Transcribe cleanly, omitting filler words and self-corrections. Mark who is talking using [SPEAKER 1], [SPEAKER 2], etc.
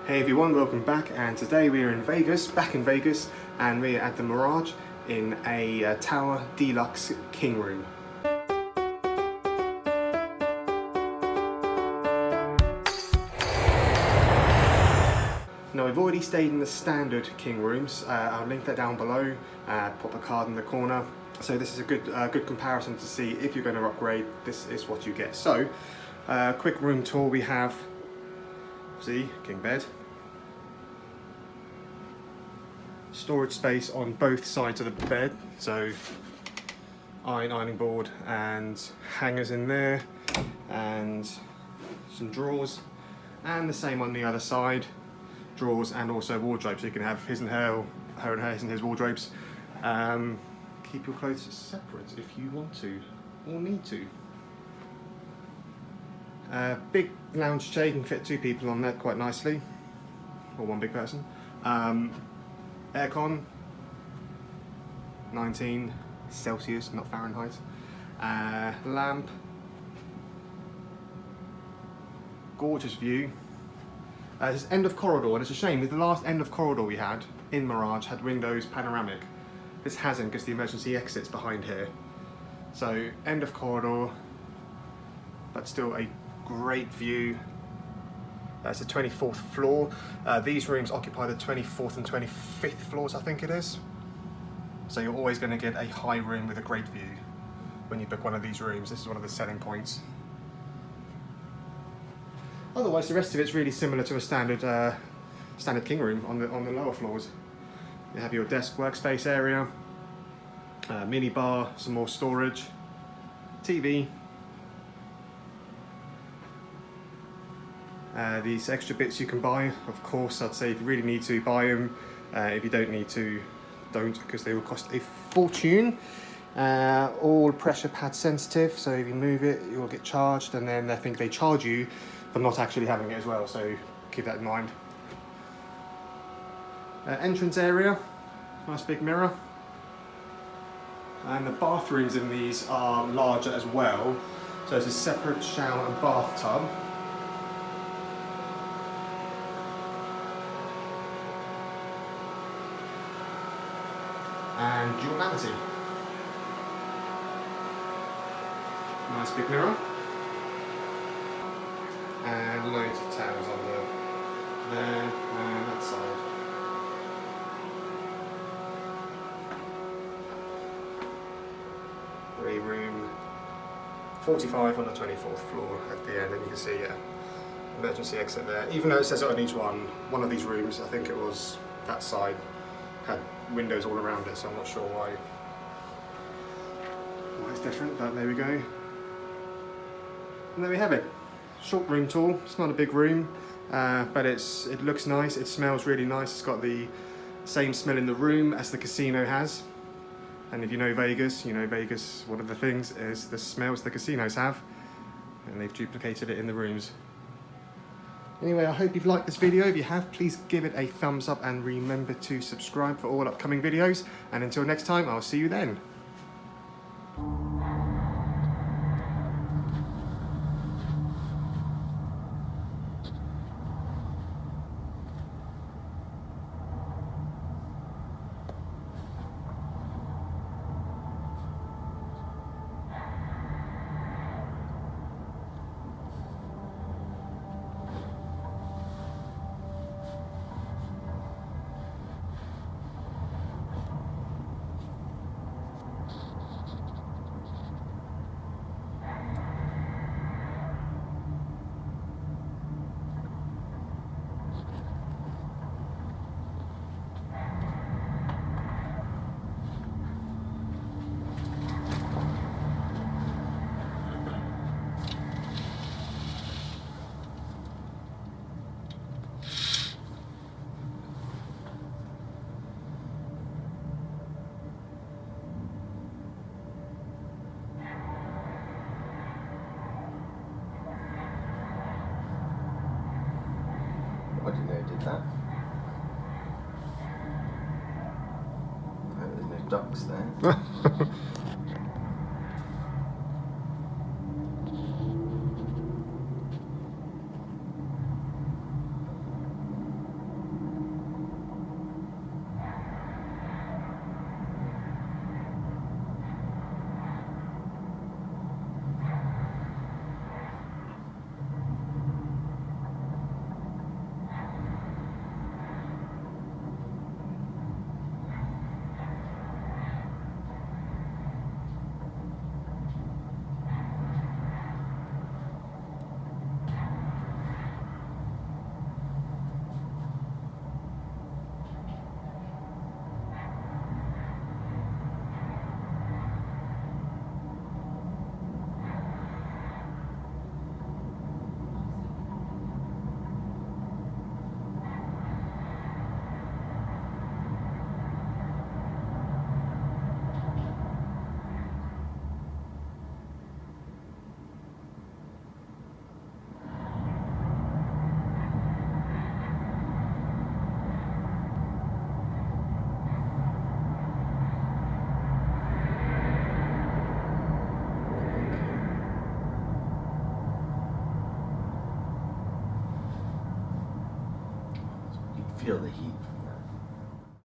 [SPEAKER 1] Hey everyone, welcome back, and today we are in Vegas, back in Vegas, and we are at the Mirage in a Tower Deluxe King Room. Now we've already stayed in the standard King Rooms. I'll link that down below, pop a card in the corner. So this is a good comparison to see if you're going to upgrade, this is what you get. So, quick room tour. We have, see, king bed. Storage space on both sides of the bed, so ironing board and hangers in there, and some drawers, and the same on the other side, drawers and also wardrobe, so you can have his and her, or her and hers and his wardrobes. Keep your clothes separate if you want to or need to. Big lounge chair, you can fit 2 people on there quite nicely, or 1 big person. Aircon, 19 Celsius, not Fahrenheit. Lamp, gorgeous view. This is end of corridor, and it's a shame that the last end of corridor we had in Mirage had windows panoramic. This hasn't, because the emergency exit's behind here. So end of corridor, but still a great view. It's the 24th floor. These rooms occupy the 24th and 25th floors, I think it is. So you're always going to get a high room with a great view when you book one of these rooms. This is one of the selling points. Otherwise, the rest of it's really similar to a standard king room on the lower floors. You have your desk workspace area, mini bar, some more storage, TV. These extra bits you can buy, of course. I'd say if you really need to, buy them. If you don't need to, don't, because they will cost a fortune. All pressure pad sensitive, so if you move it, you will get charged, and then I think they charge you for not actually having it as well, so keep that in mind. Entrance area, nice big mirror. And the bathrooms in these are larger as well, so there's a separate shower and bathtub. And dual vanity. Nice big mirror. And loads of towels on there and that side. Grey room. 45 on the 24th floor at the end, and you can see emergency exit there. Even though it says it on each one of these rooms, I think it was that side, had windows all around it, so I'm not sure why it's different, but there we go. And there we have it. Short room tour. It's not a big room, but it looks nice, it smells really nice. It's got the same smell in the room as the casino has. And if you know Vegas, one of the things is the smells the casinos have, and they've duplicated it in the rooms. Anyway, I hope you've liked this video. If you have, please give it a thumbs up and remember to subscribe for all upcoming videos. And until next time, I'll see you then. I didn't know it did that. Oh, there's no ducks there.
[SPEAKER 2] feel the heat.